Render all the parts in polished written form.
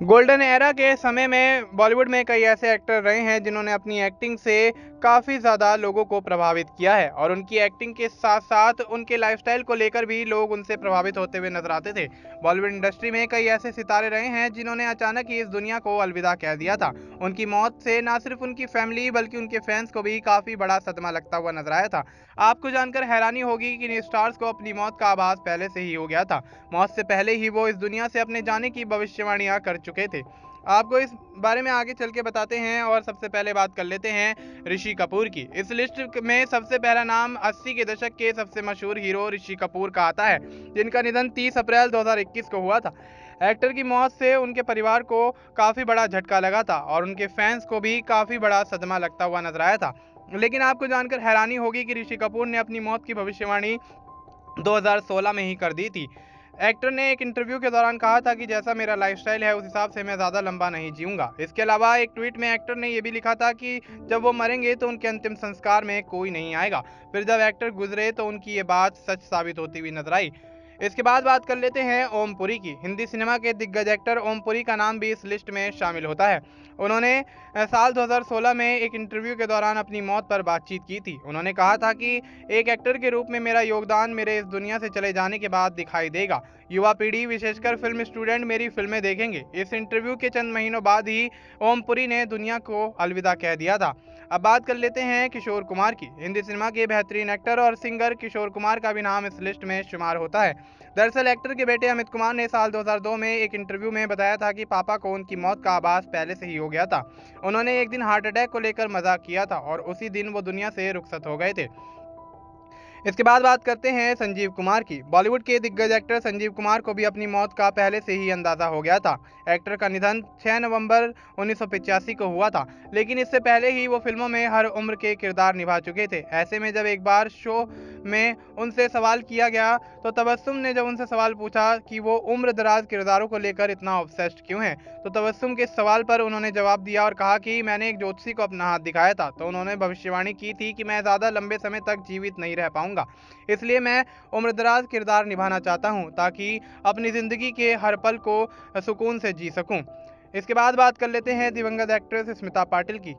Golden era के समय में बॉलीवुड में कई ऐसे एक्टर रहे हैं जिन्होंने अपनी एक्टिंग से काफ़ी ज़्यादा लोगों को प्रभावित किया है और उनकी एक्टिंग के साथ साथ उनके लाइफस्टाइल को लेकर भी लोग उनसे प्रभावित होते हुए नजर आते थे। बॉलीवुड इंडस्ट्री में कई ऐसे सितारे रहे हैं जिन्होंने अचानक ही इस दुनिया को अलविदा कह दिया था। उनकी मौत से ना सिर्फ उनकी फैमिली बल्कि उनके फैंस को भी काफ़ी बड़ा सदमा लगता हुआ नजर आया था। आपको जानकर हैरानी होगी कि इन स्टार्स को अपनी मौत का आभास पहले से ही हो गया था। मौत से पहले ही वो इस दुनिया से अपने जाने की भविष्यवाणियां कर चुके थे। आपको इस बारे में आगे चल के बताते हैं और सबसे पहले बात कर लेते हैं ऋषि कपूर की। इस लिस्ट में सबसे पहला नाम 80 के दशक के सबसे मशहूर हीरो ऋषि कपूर का आता है, जिनका निधन 30 अप्रैल 2021 को हुआ था। एक्टर की मौत से उनके परिवार को काफ़ी बड़ा झटका लगा था और उनके फैंस को भी काफ़ी बड़ा सदमा लगता हुआ नजर आया था। लेकिन आपको जानकर हैरानी होगी कि ऋषि कपूर ने अपनी मौत की भविष्यवाणी 2016 में ही कर दी थी। एक्टर ने एक इंटरव्यू के दौरान कहा था कि जैसा मेरा लाइफस्टाइल है उस हिसाब से मैं ज़्यादा लंबा नहीं जीऊंगा। इसके अलावा एक ट्वीट में एक्टर ने यह भी लिखा था कि जब वो मरेंगे तो उनके अंतिम संस्कार में कोई नहीं आएगा। फिर जब एक्टर गुजरे तो उनकी ये बात सच साबित होती हुई नजर आई। इसके बाद बात कर लेते हैं ओम पुरी की। हिंदी सिनेमा के दिग्गज एक्टर ओम पुरी का नाम भी इस लिस्ट में शामिल होता है। उन्होंने साल 2016 में एक इंटरव्यू के दौरान अपनी मौत पर बातचीत की थी। उन्होंने कहा था कि एक एक्टर के रूप में मेरा योगदान मेरे इस दुनिया से चले जाने के बाद दिखाई देगा। युवा पीढ़ी विशेषकर फिल्म स्टूडेंट मेरी फिल्में देखेंगे। इस इंटरव्यू के चंद महीनों बाद ही ओम पुरी ने दुनिया को अलविदा कह दिया था। अब बात कर लेते हैं किशोर कुमार की। हिंदी सिनेमा के बेहतरीन एक्टर और सिंगर किशोर कुमार का भी नाम इस लिस्ट में शुमार होता है। दरअसल एक्टर के बेटे अमित कुमार ने साल 2002 में एक इंटरव्यू में बताया था कि पापा को उनकी मौत का आभास पहले से ही हो गया था। उन्होंने एक दिन हार्ट अटैक को लेकर मजाक किया था और उसी दिन वो दुनिया से रुखसत हो गए थे। इसके बाद बात करते हैं संजीव कुमार की। बॉलीवुड के दिग्गज एक्टर संजीव कुमार को भी अपनी मौत का पहले से ही अंदाजा हो गया था। एक्टर का निधन 6 नवंबर 1985 को हुआ था, लेकिन इससे पहले ही वो फिल्मों में हर उम्र के किरदार निभा चुके थे। ऐसे में जब एक बार शो में उनसे सवाल किया गया तो तबस्सुम ने जब उनसे सवाल पूछा कि वो उम्र दराज किरदारों को लेकर इतना ऑब्सेस्ड क्यों हैं, तो तबस्सुम के सवाल पर उन्होंने जवाब दिया और कहा कि मैंने एक ज्योतिषी को अपना हाथ दिखाया था, तो उन्होंने भविष्यवाणी की थी कि मैं ज़्यादा लंबे समय तक जीवित नहीं रह पाऊंगा। इसलिए मैं उम्रदराज किरदार निभाना चाहता हूं ताकि अपनी ज़िंदगी के हर पल को सुकून से जी सकूं। इसके बाद बात कर लेते हैं दिवंगत एक्ट्रेस स्मिता पाटिल की।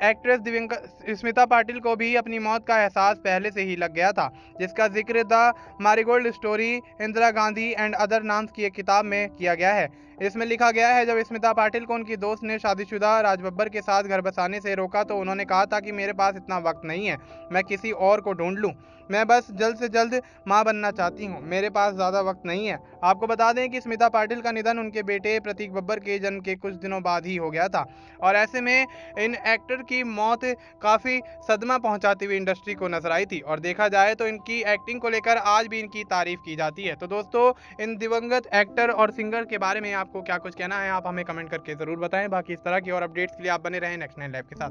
एक्ट्रेस दिवंगत स्मिता पाटिल को भी अपनी मौत का एहसास पहले से ही लग गया था, जिसका जिक्र the marigold story, Indira Gandhi and other names की एक किताब में किया गया है। इसमें लिखा गया है, जब स्मिता पाटिल को उनकी दोस्त ने शादीशुदा राज बब्बर के साथ घर बसाने से रोका तो उन्होंने कहा था कि मेरे पास इतना वक्त नहीं है, मैं किसी और को ढूंढ लूं। मैं बस जल्द से जल्द मां बनना चाहती हूं, मेरे पास ज़्यादा वक्त नहीं है। आपको बता दें कि स्मिता पाटिल का निधन उनके बेटे प्रतीक बब्बर के जन्म के कुछ दिनों बाद ही हो गया था और ऐसे में इन एक्टर की मौत काफ़ी सदमा पहुंचाती हुई इंडस्ट्री को नजर आई थी और देखा जाए तो इनकी एक्टिंग को लेकर आज भी इनकी तारीफ की जाती है। तो दोस्तों, इन दिवंगत एक्टर और सिंगर के बारे में आपको क्या कुछ कहना है, आप हमें कमेंट करके ज़रूर बताएं। बाकी इस तरह की और अपडेट्स के लिए आप बने रहें नेक्स्ट 9 लाइव के साथ।